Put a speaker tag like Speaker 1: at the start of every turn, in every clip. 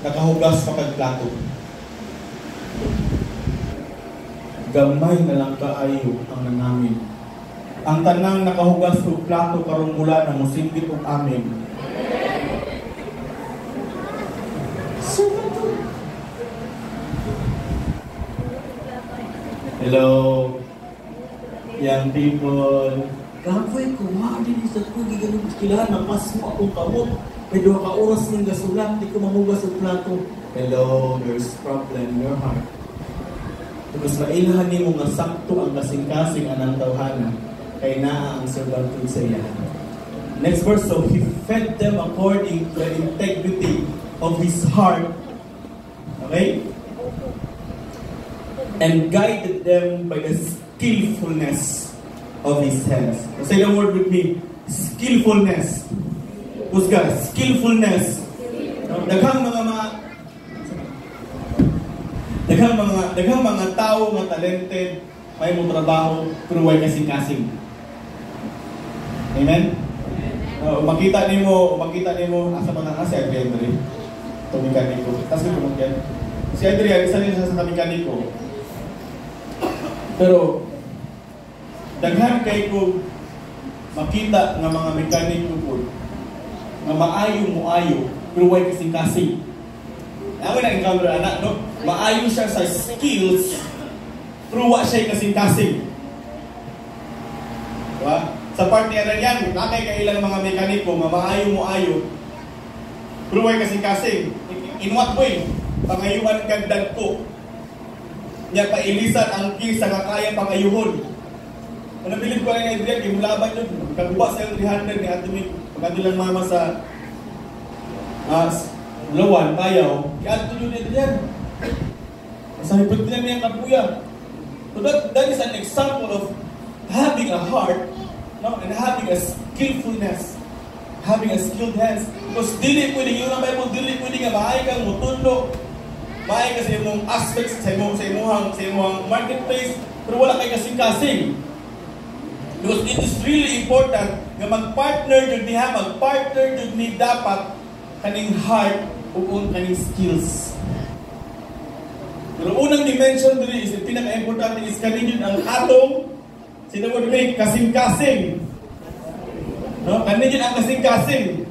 Speaker 1: nakahugas pa kag plato. Gamay na lang kaayo ang nangamin. Ang tanang nakahugas og plato karong mula na musimbit og amin. Hello, young people. Kapoy ko, din sa ko giganong kilahan na mas mo akong kamot. May 2 ka oras ng gasulat, di ko mamugas ang plato. Hello, there's problem in your heart. Because mailahan ni mo nga sakto ang kasing-kasing anang tawhana, kay naa ang servanthood sa iya. Next verse, so he fed them according to the integrity of his heart. Okay? And guided them by the skillfulness of his hands. Say the word with me. Skillfulness. Pusga, skillfulness. Daghang mga tao nga talented, may mo trabaho, pero way kasing-kasing. Amen? Makita nimo asa man ang si Adrian. Tumikaniko. Tapos ko yan. Si Adrian, isa rin sa tumikaniko. Pero daghan kay ko makita nga mga mekaniko po nga maayo mo ayo pero way kasing-kasing. Ako na encounter anak, no? Maayo siya sa skills pero wa siya kasing-kasing. Diba? Sa part niya rin yan, nakay kailang mga mekaniko nga maayo mo ayo pero way kasing-kasing. In what way? Pangayuan kag dagko. Niya pailisan ang king sa kakaya pangayuhon. Nabilib ko rin Adrian, yung laban yun. Kaguba sa 300 ni Atomik. Pagkadilang mama sa Lawan, Payaw. Kaya yun Adrian. Sabi pag din niya kapuya. So that is an example of having a heart, no? And having a skillfulness. Having a skilled hands. Because dili pwede, yun ang Bible, dili pwede nga maay kang mutundo. Maay ka sa imong aspects, sa imong marketplace, pero wala kay kasing-kasing. Because it is really important nga mag-partner jud niya, mag-partner jud ni dapat kaning heart ug kaning skills. Pero unang dimension diri is pinaka-importante is kaning ang atong sinawod ni kasing-kasing. No, kaning ang kasing-kasing.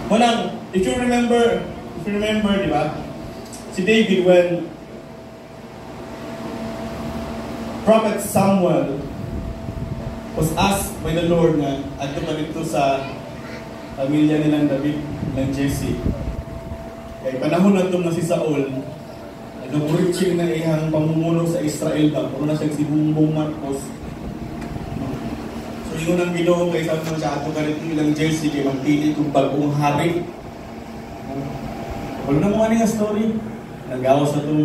Speaker 1: Manang if you remember, di ba? Si David when Prophet Samuel was asked by the Lord na adto ka dito sa pamilya nilang David ng Jesse. Kaya panahon na na si Saul, nag-preaching na ihang pamumuno sa Israel ba, puro na siya si Bongbong Marcos. So yun ang Ginoo kay Samuel siya adto ka dito nilang Jesse kay magpili kung bagong hari. Wala na mo nga story. Nagawas na itong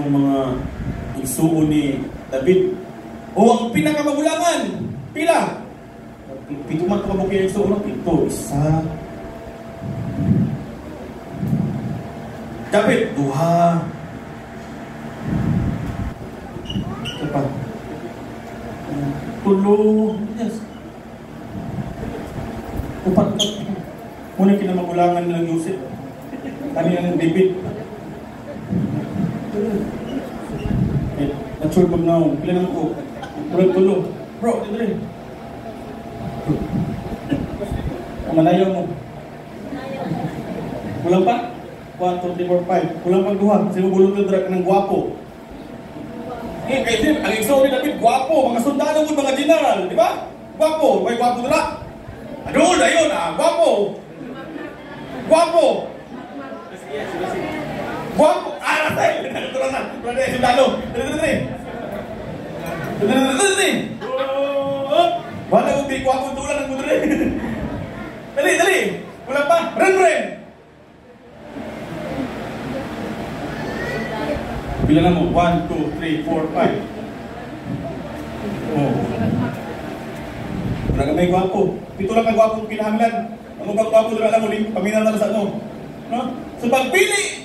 Speaker 1: mga igsuo ni David. O ang pinakamagulangan, pila? Pito man ito kabukin yung igsuo, pito, isa. David, 2. Ito pa. 3. Yes. 4. Muna kinamagulangan ng Yusuf. Kanina ng David. Not-sure pag na ako. Pila naman ko. Tulo. Bro, dito rin. Malayo mo. Kulang pa? 1, 2, 3, 4, 5. Kulang pag 2. Kasi magulong ka drag ng gwapo. Kasi ang igsoon ni David, gwapo. Mga sundalo mo, mga general. Di ba? Gwapo. May gwapo nila. Ano? Ayun gwapo. Guapo! Guapo! Ratay! Natulang na! Tulang na yung sundalo! Dali! Wala kong di guapo tulang ng mudre! Dali! Wala pa! Ren! Bila na mo? 1, 2, 3, 4, 5. Oh. Wala ka may guapo. Pito lang ka guapo kinahanglan. Ang mga guwapo doon alam mo, paminaw na sa ano. No? So pagpili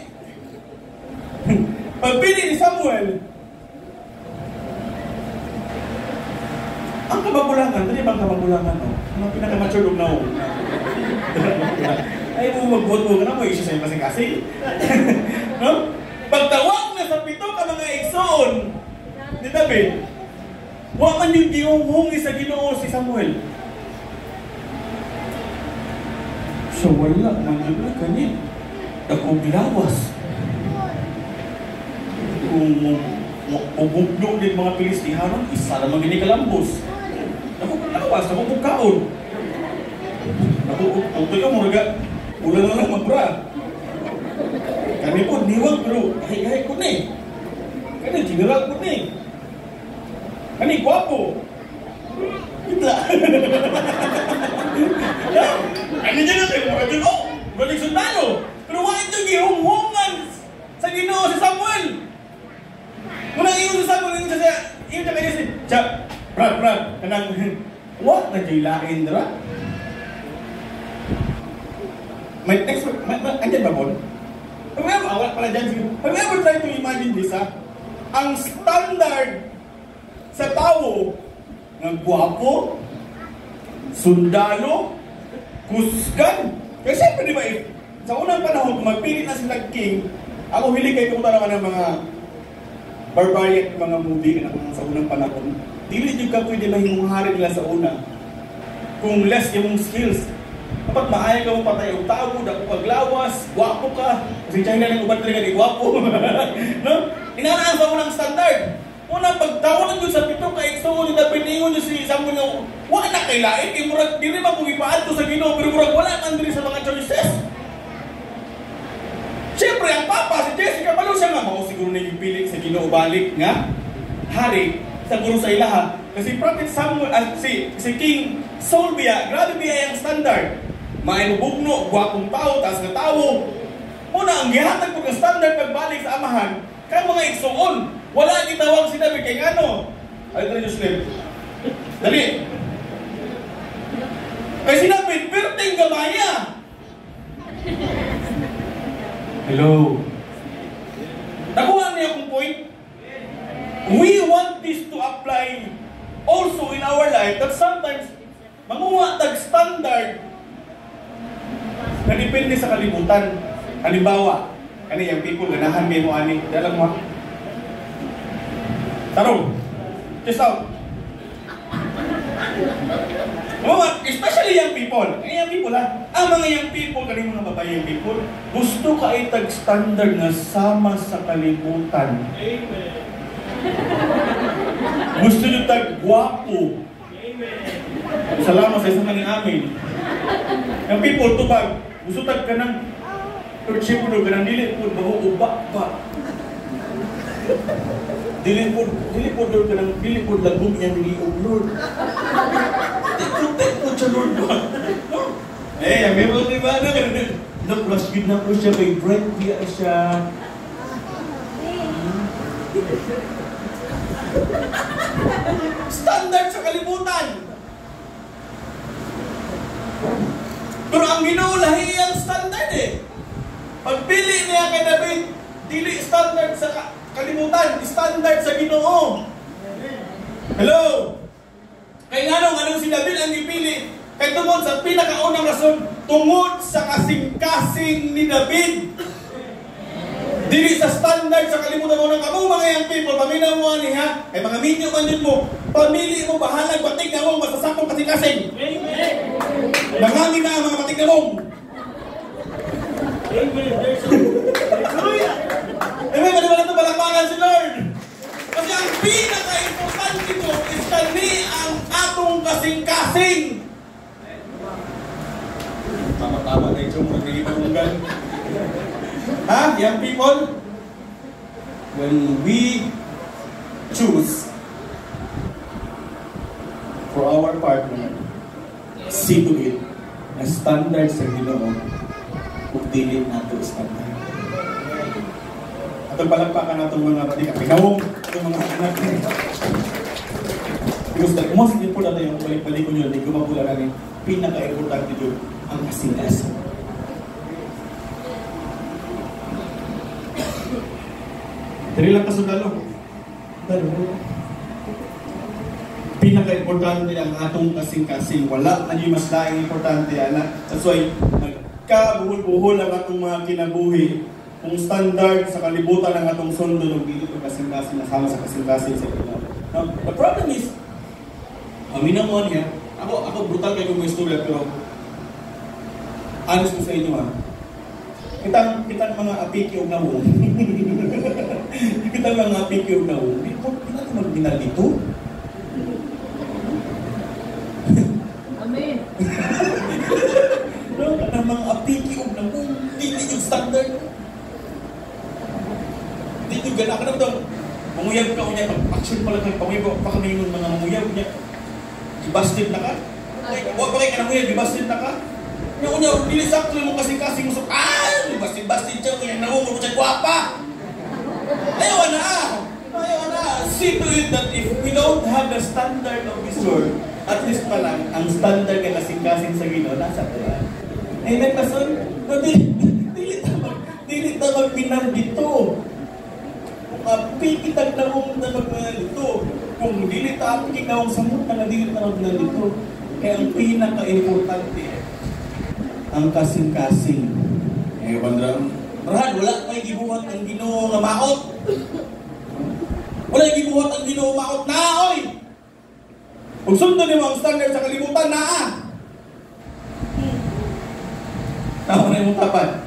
Speaker 1: ni Samuel, ang kabagulangan, dali bang kabagulangan? No? Ang pinaka-mature na magbuot-buot ka na mo, isyo sa'yo kasi. No? Pagtawag na sa 7 ka mga igsoon ni David, wa man yung gihunghungi sa Ginoo si Samuel. So wala man yun kanin. Dakong lawas. Kung ubugno din mga Pilistihano, isa naman gini kalambos. Dakong lawas, dakong bugkaon. Dakong tuyo mo raga, ulan na lang magbra. Kami po, niwag bro, kahit ko ni. Kani general ko ni. Kani guwapo. Ito. Ano dyan natin, mga dyan, galing sundalo. Pero wala ito gihunghungan sa Ginoo si Samuel. Munang ingon si Samuel, ingon siya kanya siya, Brad, kanang, what na dyan lain, dara? May text, andyan ba po? Have you ever tried to imagine this, ha? Ang standard sa tao ng guwapo, sundalo, kusgan. Kaya siyempre, di ba, sa unang panahon, kung magpilit na sila king, ako hilig kayo kung talaga ng mga barbaric, mga movie na sa unang panahon. Dili yung ka pwede mahimungharin nila sa una. Kung less yung skills, dapat maaya ka mong patay ang tago, dako paglawas, guwapo ka. Kasi China lang ubat rin ka guwapo. No? Inanaan sa unang standard. Unang pagtawag doon sa 7 ka igsoon ni David, ingon niyo si Samuel nga, wala na kailain, kay murag dili man kung ipaadto sa Ginoo, pero murag wala man diri sa mga choices. Siyempre, ang papa, si Jessica, palo siya nga, siguro na yung piling sa Ginoo balik nga, hari, sa guro sa ilaha. Kasi Prophet Samuel, si King Saul biya, grabe biya yung standard. Maibubugno, gwapong tao, taas na tao. Una, ang gihatag ko ng standard pagbalik sa amahan, kaya mga igsoon, wala gitawag si David kay ano? Ay, try to sleep. Dali. Kaya si David, perting gamaya. Hello. Nakuha niya akong point. We want this to apply also in our life that sometimes manguha tag standard na depende sa kalibutan. Halimbawa, kani yung people ganahan may mo ani, dalang mo. Tarong. Just out. Especially young people. Young people ha. Ang mga young people, kani mga babae young people, gusto ka itag standard na sama sa kalibutan. Amen. Gusto nyo tag guwapo. Amen. Salamat sa isang kaning amin. Young people, tubag, gusto tag ka ng Lordship mo, ganang dili po, mahuubak pa. Dili po, Lord, ganang dili po, lagong yan, niliog, Lord. Protect po siya, Lord, ba? Eh, meron di ba na, na-plus good na po siya, may bread, diya siya. Standard sa kalibutan. Pero ang Ginoo lahi ang standard eh. Pagpili niya kay David, dili standard sa kalimutan, standard sa Ginoo. Hello? Kay anong si David ang ipili? Kay tungod sa pinakaunang rason, tungod sa kasing-kasing ni David. Dili sa standard sa kalimutan mo ng kamong mga young people, paminaw mo ani ha? Kay mga minyo man yun mo, pamili mo bahalag batig na mong masasakong kasing-kasing. Amen. Nangangin na ang mga batig na mong. Amen. Hallelujah! Amen, pwede ba na ito balakbangan si Lord? Kasi ang pinaka-importante ko is kani ang atong kasing-kasing. Tama-tama na ito, mga nagipagunggan. Ha, young people? When we choose for our partner, see to it na standard sa Ginoo kung dili nato standard. Atong palagpakan natong mga pinawong itong mga anak niya. Because the most important yung balik-balik ko nyo, hindi ko mapula namin, pinaka-importante yun ang kasing-kasing. Dari lang kasundalo. Pinaka-importante ang atong kasing-kasing. Wala na yung mas laing importante, anak. That's why, ka, buhol-buhol ang atong mga kinabuhi, kung standard sa kalibutan ng atong sundo, nung dili ko kasing-kasing nasama sa kasing-kasing sa Ginoo. Now, the problem is, aminamon niya, ako brutal kayo kung may istorya, pero honest ko sa inyo kitang mga apiki o nawo. Kitang mga apiki o nawo. Hindi natin mag-binal dito.
Speaker 2: Amen.
Speaker 1: No, kitang mga apiki o nawo. Hindi yung standard. Hindi yung gana ka na ito. Manguyab ka niya. Pag-action pala kayo. Panguyab pa kami yung mga manguyab niya. Gibasted na ka? Huwag pa kayo ka namuyab. Gibasted na ka? Yung unya, nilisakto mo kasing-kasing musok. Basti-basti siya, kaya namumulog siya, guwapa! Ayaw na! See to it that if we don't have the standard of this world, at least pa lang, ang standard ng kasing-kasing sa Ginoo, nasa Quran. Amen, Pastor? Dili na magpinal dito. Kung apikitag na mong na magpinal dito, kung dili ta apikitawang samot na dili na magpinal dito, kaya ang pinaka-importante, ang kasing-kasing. Bandram, wala may gibuhat ang Ginoo nga maot. Wala gibuhat ang Ginoo maot na, oy! Kung sundan mo ang standard sa kalibutan, Tama na yung tapan.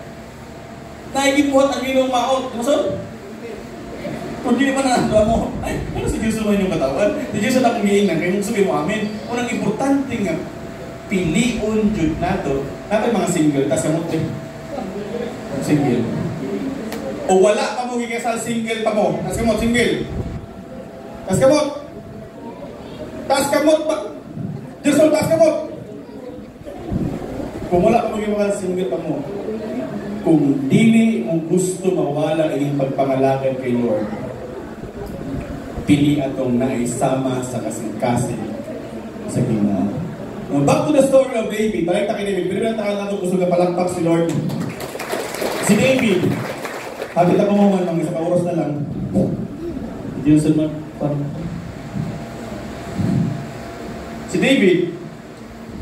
Speaker 1: Gibuhat ang Ginoo maot. Kamasod? Kung di pa na mo, ano si Diyos naman yung katawan? Si Diyos na akong hiingan, kaya kung sabihin mo amin, unang importante nga, piliun jud nato. Nato mga single, tas kamot single. O wala pa mo gikasal, single pa mo. Tas kamot single. Tas kamot pa. Diyos tas kamot. Kung wala pa mo gikasal, single pa mo. Kung dili mo gusto mawala ang pagpangalagan kay Lord, pili atong naisama sa kasing-kasing sa Ginoo. Now, back to the story of David. Balik tayo kay David. Pero natakal natin gusto na palakpak si Lord. Si David. Hagit ako mo man, isang oras na lang. Diyos naman. Si David,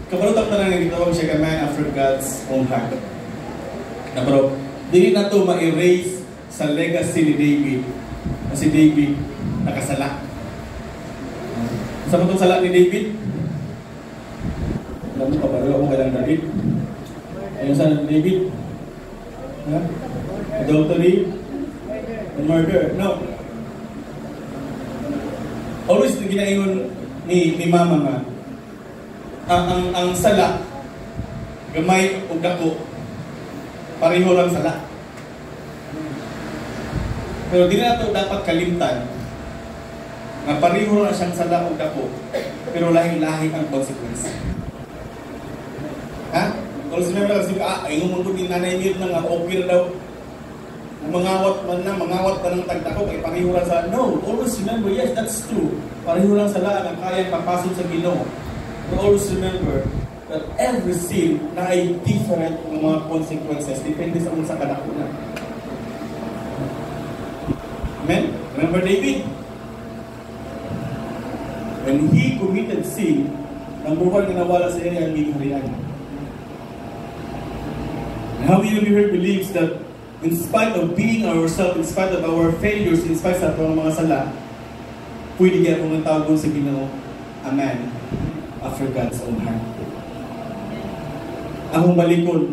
Speaker 1: kapalutak na lang nagtawag siya ka man after God's own heart. Na pero, dili na ito ma-erase sa legacy ni David. Na si David nakasala. Sa matong sala ni David, alam mo, kabarilo mo kailang David. Ayun sa David. Adultery and murder. No. Always ginaingon ni mama nga, ang sala, gamay o dako, pareho lang sala. Pero di na ito dapat kalimtan na pareho lang siyang sala o dako, pero lahi-lahi ang consequence. Kalau sebenarnya kasi ayong mo din nanay mir na nga okay daw. Mangawat pa ng tagdako kay pareho lang sa no. Always remember, yes, that's true. Pareho lang sa laan ang kayang papasok sa Ginoo. But always remember that every sin na ay different ng mga consequences depende sa unsa kadakuna. Amen? Remember David? When he committed sin, number one na nawala sa iya ang harian. How many of you here believes that in spite of being ourselves, in spite of our failures, in spite of our mga sala, pwede kaya kung tawag sa Ginoo, a man after God's own heart. Ang balikon,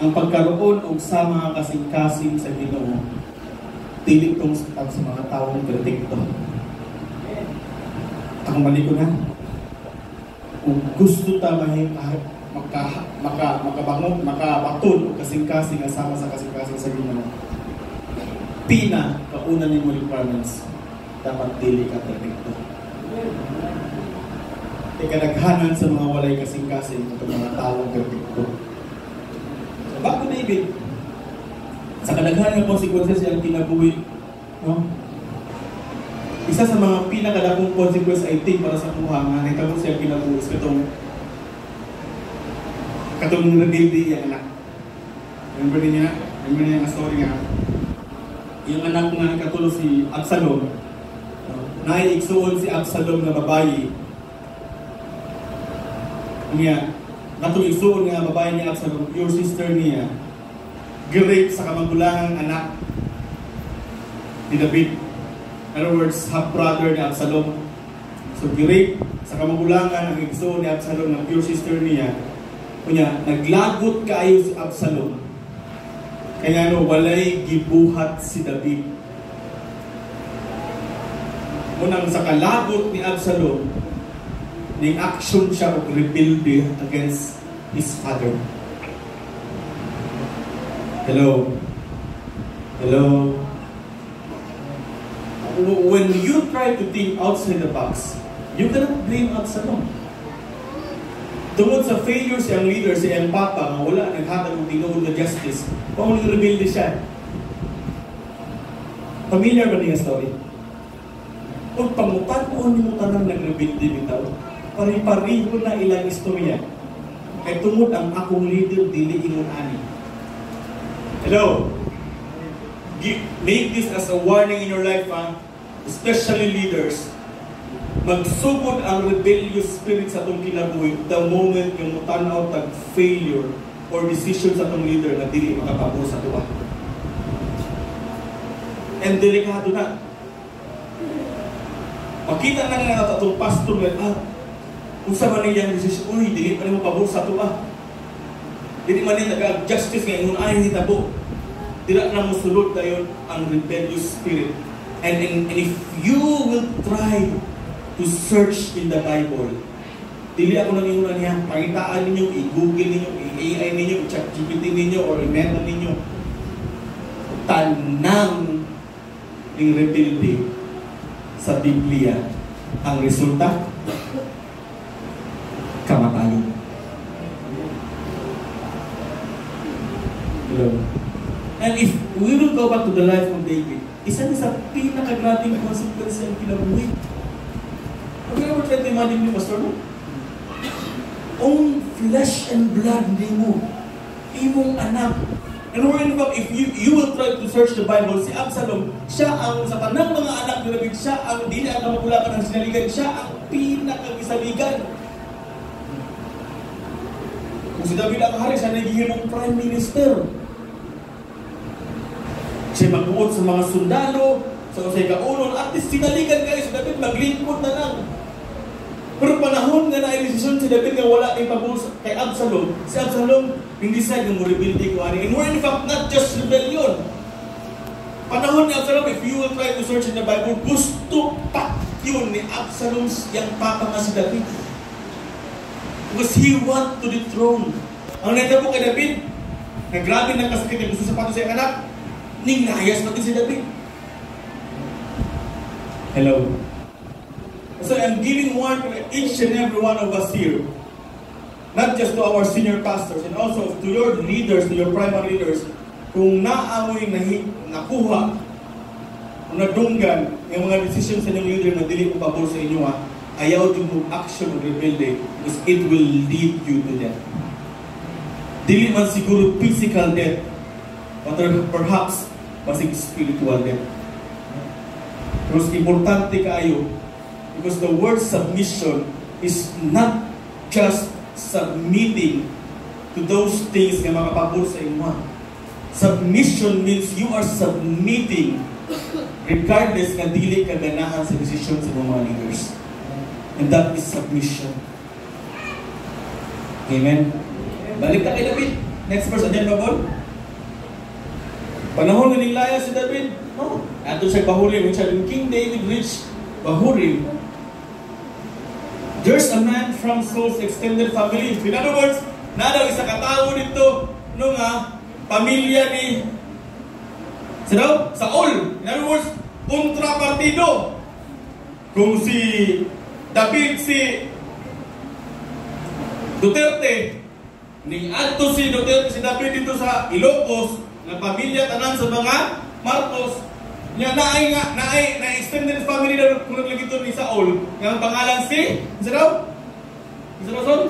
Speaker 1: ang pagkaroon o sa mga kasing-kasing sa Ginoo, tilig tong sa mga taong kritikto. Ang balikon na, kung gusto tayo makabangon, makabatod o kasing-kasing asama sa kasing-kasing sa Ginoo, kauna ni mo requirements, dapat dili ka perfecto. Ikanaghanan sa mga walay kasing-kasing itong mga taong perfecto. So, bago David, sa kadaghan ng consequences yung kinabuhi, no? Isa sa mga pinakadakong consequence I think para sa kuha nga, nitabo siya kinabuhi is katong nagildi yung anak. Remember niya ang story nga. Yung anak nga katulog si Absalom. Naiigsuon si Absalom na babayi. Niya, Natong igsuon nga babae ni Absalom, your sister niya, girape sa kamagulangang anak ni David. In other words, half-brother ni Absalom. So, girape sa kamagulangan ang igsuon ni Absalom na pure sister niya. Kunya, naglagot kaayo si Absalom. Kaya walay gibuhat si David. Munang sa kalagot ni Absalom, ning action siya og rebelde against his father. Hello? Hello? When you try to think outside the box, you cannot blame Absalom. Tungod sa failure siyang leader, siyang papa, nga wala naghatag ng tinuod na justice, kung rebelde siya. Familiar ba niya story? Kung pangutan mo ni mo tanang nag-rebelde bitaw, pari-pariho na ilang istorya. Kaya tungod ang akong leader, dili ingon ani. Hello? Make this as a warning in your life, especially leaders. Magsugod ang rebellious spirit sa itong kinabuhi the moment yung mutanaw tag failure or decision sa itong leader na dili makapabor sa tuwa. And delikado na. Makita na nga itong pastor na, kung sa man niyang decision, uy, dili pa rin mo pabor sa tuwa. Dili man rin nag-justice ngayon, ay hitabo. Dila na mo sulod tayo ang rebellious spirit. And if you will try to search in the Bible, dili ako nang iunan niya, pakitaan ninyo, i-google ninyo, i-AI ninyo, i-ChatGPT ninyo, or i-meta ninyo. Tanang ng rebelde sa Biblia. Ang resulta, kamatayon. Hello. And if we will go back to the life of David, isa na sa pinakagrabing consequence ang kinabuhi. Have you ever tried to imagine yung pastor mo? Own flesh and blood ni mo. Imong anak. And in fact, if you will try to search the Bible, si Absalom, siya ang sa tanang mga anak ni David, siya ang dili ang kamagulakan ng sinaligan, siya ang pinakagisaligan. Kung si David ang hari, siya nagihimong prime minister. Siya magbuot sa mga sundalo, sa usay kaunon, at least sinaligan kayo si David, maglingkod na lang. Pero panahon nga na-decision si David nga wala yung pabor kay Absalom, si Absalom hindi decide nga mo rebelde ko ani. And we're in fact not just rebellion. Panahon ni Absalom, if you will try to search in the Bible, gusto pa yun ni Absalom yung papa nga si David. Because he want to the throne. Ang naitabo kay David, na grabe ng kasakit yung gusto sa pato sa iyang anak, ninayas natin si David. Hello. So I'm giving one to each and every one of us here. Not just to our senior pastors, and also to your leaders, to your primary leaders. Kung naamoy nakuha, kung nadunggan yung mga decisions sa inyong leader na dili ko pabor sa inyo, ayaw yung action of rebelde because it will lead you to death. Dili man siguro physical death, but perhaps basig spiritual death. Pero importante kaayo, because the word submission is not just submitting to those things na makapabor sa inyo. Submission means you are submitting regardless na dili ka ganahan sa decision sa mga leaders. And that is submission. Amen? Balik na kay David. Next verse, andyan ba, Bon? Panahon na nilaya si David. No. Ato siya Bahurim. When King David reached Bahurim, there's a man from Saul's extended family. In other words, nadaw isa katao dito nung pamilya ni Saul. In other words, kontrapartido. Kung si David, si Duterte, ning adto si Duterte, si David dito sa Ilocos, ng pamilya tanan sa mga Marcos, niya na extended family na kurang lagi ito ni Saul, nga ang pangalan si, isa daw? Isa daw, Saul?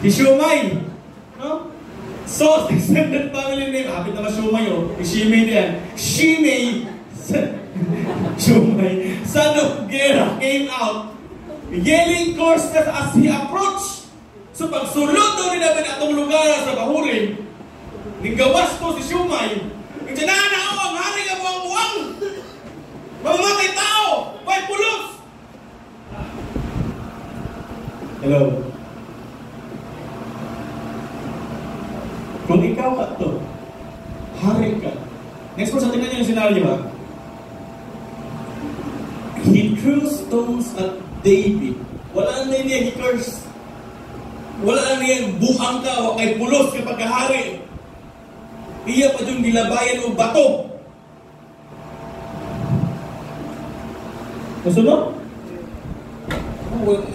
Speaker 1: Si Shumay. No? So, extended family name, habit naman Shumay, Shimei diyan. Shimei, Shumay, son of Gera, came out. yelling curses as he approached. So pagsulod daw ni David atong lugar sa bahurin, nigawas to si Shumay, itinana ako ang hari nga buwang-buwang, mamamatay tao, may pulos. Hello. Kung ikaw ka to, hari ka. Next verse, tingnan niyo yung scenario ha. He threw stones at David. Wala na niya, he cursed. Wala na niya, buang ka o kay pulos kapag kahari. Iya pa yung nilabayan o bato. Kasunod?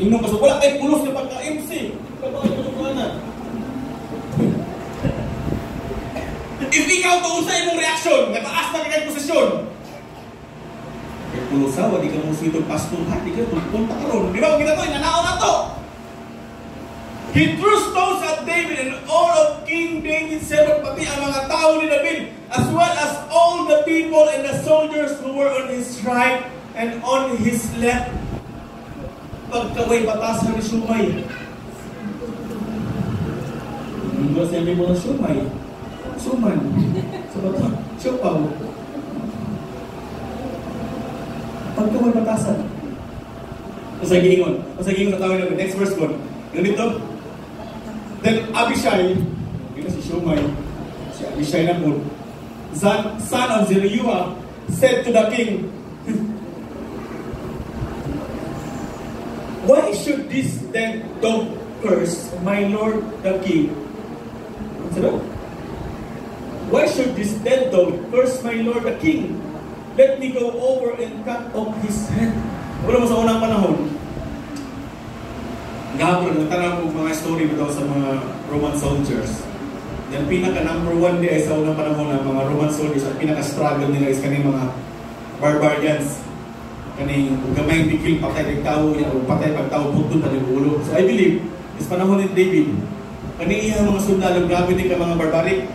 Speaker 1: Inom ka, wala kay pulos kapag ka-MC. Kabayan mo ka na. If ikaw to sa imong reaksyon, nataas na kagay posisyon. Kaya pulusawa, di ka mong sitong pastor, ha? Di ka punta ka ron. Di ba? Kung kita to, inanao na to. He threw stones at David and all of King David's servants, pati ang mga tao ni David, as well as all the people and the soldiers who were on his right and on his left. Pagkaway batasan ni Shumay. Hindi ba sabi mo na Shumay? Suman. Sa bato. Siupaw. Pagkaway batasan. Pasagingon sa tawag namin. Next verse ko. Ganito. Then Abishai, ito si Shumay, si Abishai na po, son of Zeruiah, said to the king, why should this then dog curse my lord the king? Why should this dead dog curse my lord the king? Let me go over and cut off his head. Wala mo sa unang panahon. Gabro, nagtanong ko mga story daw sa mga Roman soldiers. Yung pinaka number one di ay sa unang panahon ng mga Roman soldiers at pinaka-struggle nila is kaning mga barbarians. Kaning gamay bigil patay ng tao niya o patay pag tao putol pa ng ulo. So I believe, is panahon ni David, kaning iyang mga sundalo, grabe din ka mga barbaric.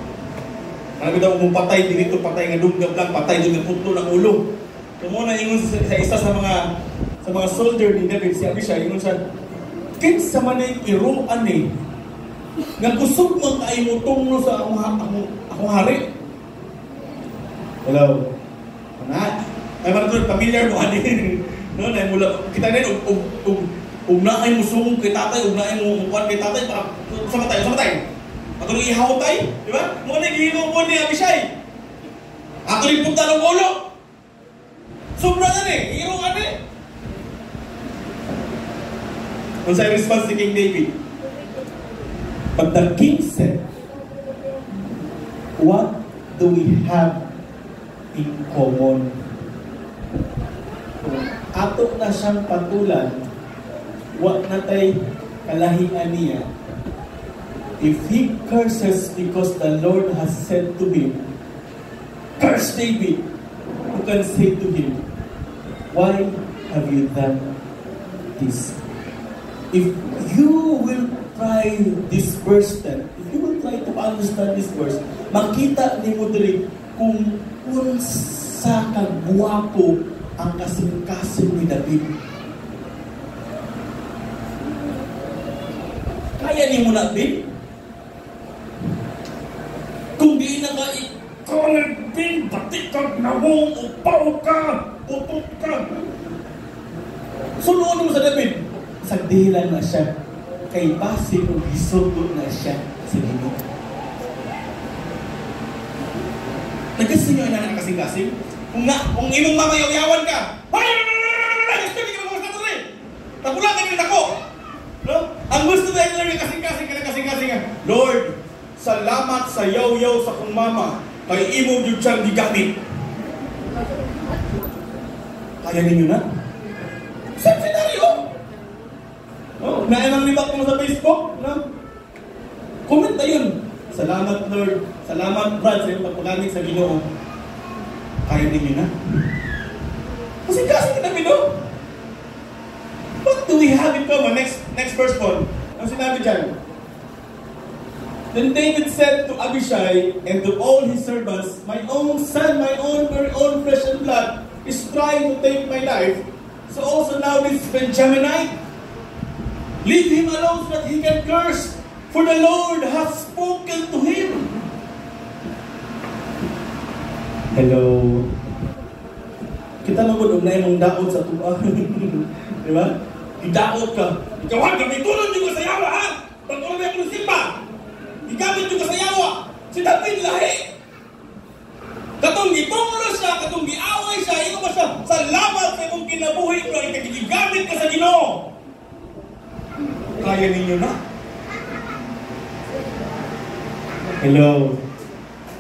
Speaker 1: Marami daw kung patay, dito patay nga dunggab lang, patay doon ng putlo ng ulo. So muna ingon sa isa sa mga soldier ni David, si Abishai, ingon siya, kinsa man ay iruan eh, nga kusog man kayo mo tunglo sa akong hari. Hello? Na? Ay maratulad, familiar mo ani. No, na mula, kita na yun, ugnaay mo sumong kay tatay, ugnaay mo kuwan kay tatay, para sama tayo. Ato rin ihaw tayo, di ba? Muna gihimo po ni Abishai. Ato rin punta ng ulo. Sobra na eh, iruan eh. Kung sa'yo response ni King David. But the king said, what do we have in common? Ato na siyang patulan, wag na tayo kalahian niya. If he curses because the Lord has said to him, curse David, you can say to him, why have you done this? If you will try this verse then, if you will try to understand this verse, makita ni mo diri kung unsa ka guwapo ang kasing-kasing ni David. Kaya ni mo na, David? Kung di na ka ikaw nagbing batikag na mong upaw ka, utot ka. Sunoon mo sa David. Sagdilan na siya. Kay base kung hisugot na siya sa Ginoo. Nagkasing nyo na kasing-kasing? Kung imong mamayaw-yawan ka, gusto niyo ka mga rin. Tapulang ka nyo ako. No? Ang gusto na yung kasing-kasing ka na kasing-kasing ka. Lord, salamat sa yaw-yaw sa kong mama. Kay imo yung siyang gigamit. Kaya ninyo na? Senaryo! Oh, naimang libak mo sa Facebook, no? Comment na yun. Salamat, Lord. Salamat, Brad, sa iyong pagpagamit sa Ginoo. Kaya ninyo na? Kasi ka namin, no? What do we have in common? Next verse po. Ang sinabi dyan. Then David said to Abishai and to all his servants, my own son, my own very own flesh and blood is trying to take my life. So also now this Benjaminite Leave him alone so that he can curse, for the Lord hath spoken to him. Hello. Kita magod og naay mong daot sa tuwa. Di ba? Idaot ka. Ikaw gamiton yung kasayawa, ha? Pagkulong na yung simba. Igamit yung kasayawa. Si David lahi. Katong gitunglo siya, katong giaway siya, ito ba siya? Salamat sa imong kinabuhi ko, ikagigamit ka sa Ginoo. Kaya ninyo na? Hello.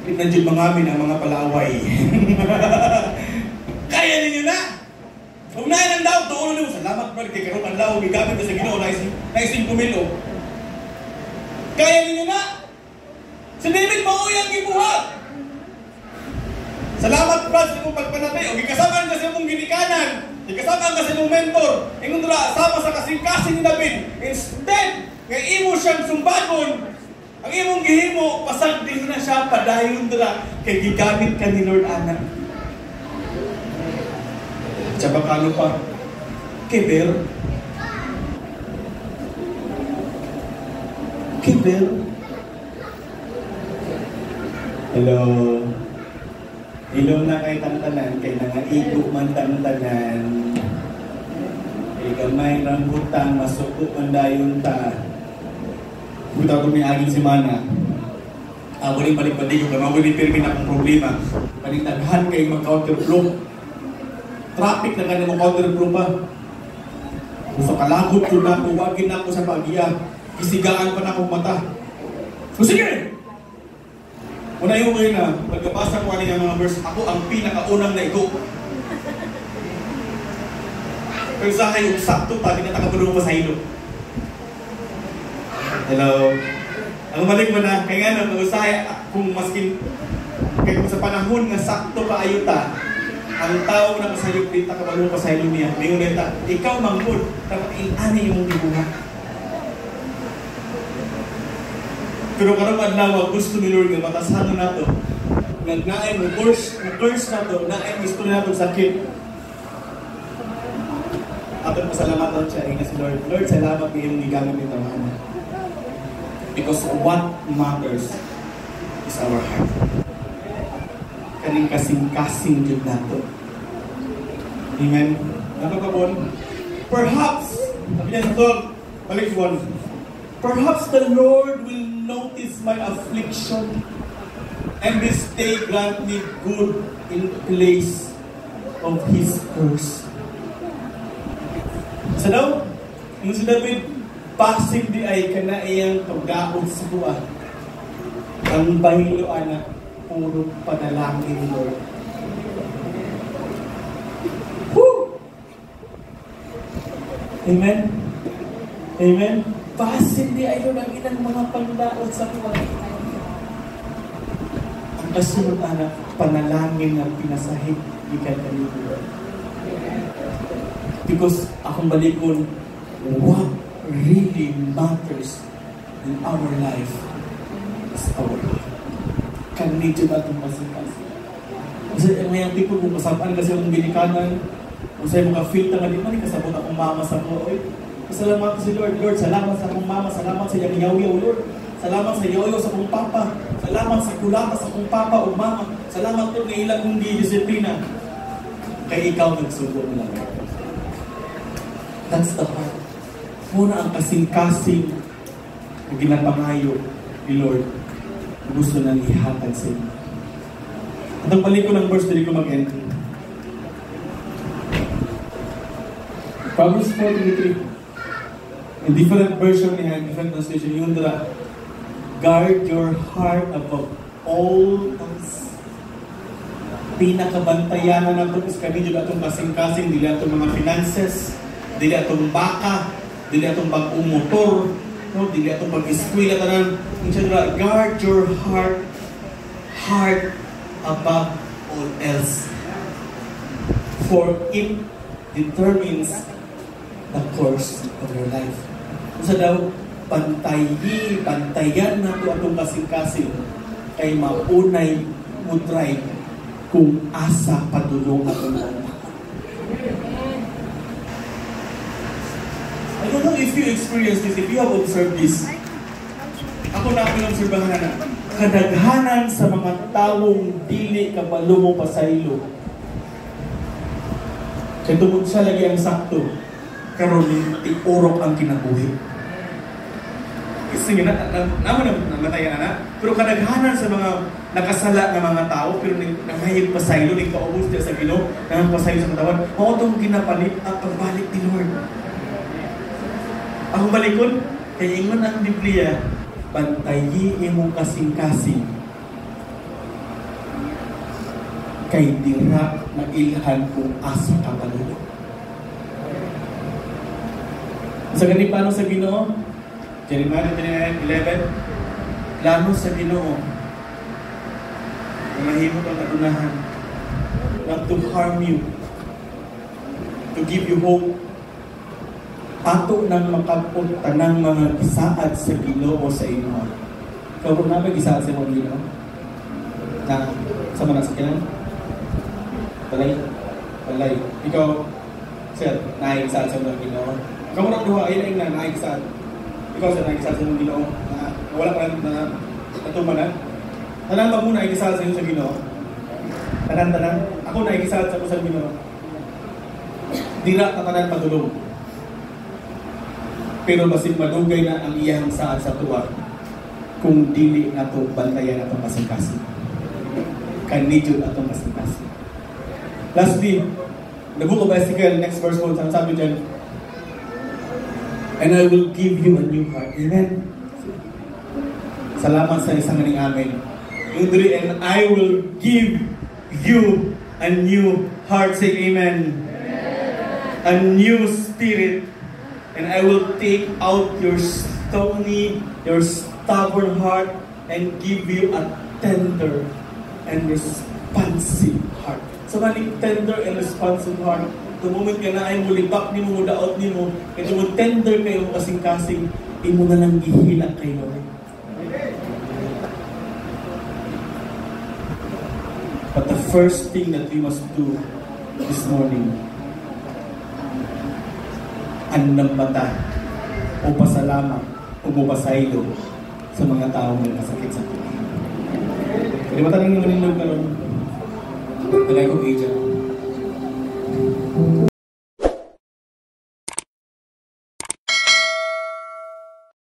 Speaker 1: Nandiyan mga amin ang mga palaaway. Kaya ninyo na? Kung nahin ang daw, doon nyo, salamat bro, kay karong ang lao, gigamit ka sa Ginoo, naising kumilo. Kaya ninyo na? Si David mauyang gibuhat. Salamat bro, sa imong pagpanatay, o gikasaman ka sa imong ginikanan, gikasaman ka sa imong mentor, ingon dira, sama sa kasing-kasing ni David. Instead, nga imo siyang sumbagon, ang imong gihimo, pasag din na siya, padayon dira, kay gigamit ka ni Lord Ana. Tsaba kano pa, Kiber. Kiber. Hello. Hello na kay tantanan, kay nangaigo man tantanan. Kay gamay rambutan, masuko man dayon ta. Buta ko may aging si Mana. Ako rin balik-balik yung gamawa ni Pirmin akong problema. Panitaghan kayo mag-counterflow. Traffic na ganyan mo counterflow pa. Gusto kalagot yun na ako, wagin na ako sa pag-iya. Isigaan pa na akong mata. So sige! Una yung ngayon na, pagkabasa ko kanina mga verse, ako ang pinakaunang naigo. Pero sa kayo, sakto pa, di na takabulong pa sa hilo. Hello. Ang balik mo na, kaya nga mag-usay, kung maskin, kaya kung sa panahon nga sakto pa ayuta, ang tao na masayop dito, takabulong pa sa hilo niya, may uneta, ikaw manggod, dapat inani yung dibuha. Pero karong adlaw gusto ni Lord nga batasano nato. Nga naay mo curse nato, naay gusto nato sakit. Aton pasalamatan siya nga si Lord. Lord, salamat sa imong gigamit nito ana. Because what matters is our heart. Kaning kasing-kasing jud nato. Amen. Ano ka bon? Perhaps, sabi niya sa Lord, balik one. Perhaps the Lord will notice my affliction and this day grant me good in place of His curse. So now, yung si David, pasig di ay kanaiyang pagdaod sa kuwa. Ang bahilo anak, puro panalangin, Lord. Woo! Amen? Amen? Pasig di ayon ang ilang mga pagdaod sa kuwa. Ang kasunod anak, panalangin ang pinasahig ikan kanino. Because akong balikon, what really matters in our life is our heart. Kanito na itong masing-masing. Kasi may ang tipo kung kasapaan kasi yung binikanan, kung sa'yo mga feel na nga di man, kasabot akong mama sa ko, salamat si Lord. Lord, salamat sa akong mama, salamat sa iyang yaw-yaw, Lord. Salamat sa yoyo sa akong papa. Salamat sa kulata sa akong papa o mama. Salamat Lord na ilang kong disiplina. Kaya ikaw nagsugo nila. That's the heart. Muna ang kasing-kasing na ginapangayo ni Lord. Gusto nang ihatag sa inyo. At ang balik ko ng verse, dili ko mag-end. Proverbs 4:23. In different version niya, different translation, yun dira, guard your heart above all else. Pinakabantayan na nato is kami dito atong kasing-kasing, dili atong mga finances, dili atong baka, dili atong bagong motor, no? Dili atong pag-eskwela tanan. Guard your heart above all else. For it determines the course of your life. Sa daw, bantayan na ito atong kasing-kasing kay maunay mutray kung asa padulong atong mga. don't know if you experience this, if you have observed this. Ako na pinobserbahan na kadaghanan sa mga tawong dili kapalumong pasaylo. Kaya tungkol siya lagi ang sakto, karon tiurok ang kinabuhi. Kasi naman namatayan na, pero kadaghanan sa mga nakasala ng mga tao, pero nangahig pasaylo, nagkaubos siya sa Ginoo, nang pasaylo sa katawan, mao itong ginapalit ang pagbalik ni Lord. Ang balikon, kaya ingon ang Biblia, bantayi imong kasing-kasing kay dira mailhan kung asa ka palulong. Sa ganit plano sa Ginoo, Jeremiah 29:11, plano sa Ginoo na mahimot ang kadunahan, not to harm you, to give you hope. Ato nang makapot tanang mga gisaad sa Ginoo sa inyo. Ikaw kung naman gisaad sa mga Ginoo? Na, sa mga sakyanan? Balay. Ikaw, sir, naigisaad sa mga Ginoo. Ikaw mo nang duha, ayun na naigisaad. Ikaw, sir, naigisaad sa mga Ginoo. Wala pa na natuman na. Tanan ba mo naigisaad sa inyo sa Ginoo? Tanan. Ako naigisaad sa kusang Ginoo. Dira tanan padulong. Pero basin madugay na ang iyang saad sa tuwa kung dili nato bantayan atong kasing-kasing. Kanidyo atong kasing-kasing. Lastly, the book of Ezekiel, next verse mo, sabi dyan, and I will give you a new heart. Amen. Salamat sa isang ganing amen. And I will give you a new heart. Say amen. A new spirit. And I will take out your stony, your stubborn heart and give you a tender and responsive heart. So maning tender and responsive heart, the moment ka na ay mulibak ni mo, mudaot ni mo, ito mo tender kayo kasing-kasing, imo na lang gihila kay Lord. But the first thing that we must do this morning, andam mata o pasalamat o mupasaylo sa mga tao may masakit sa tuwa. Kaya matanong naman yung karon, talay ko age.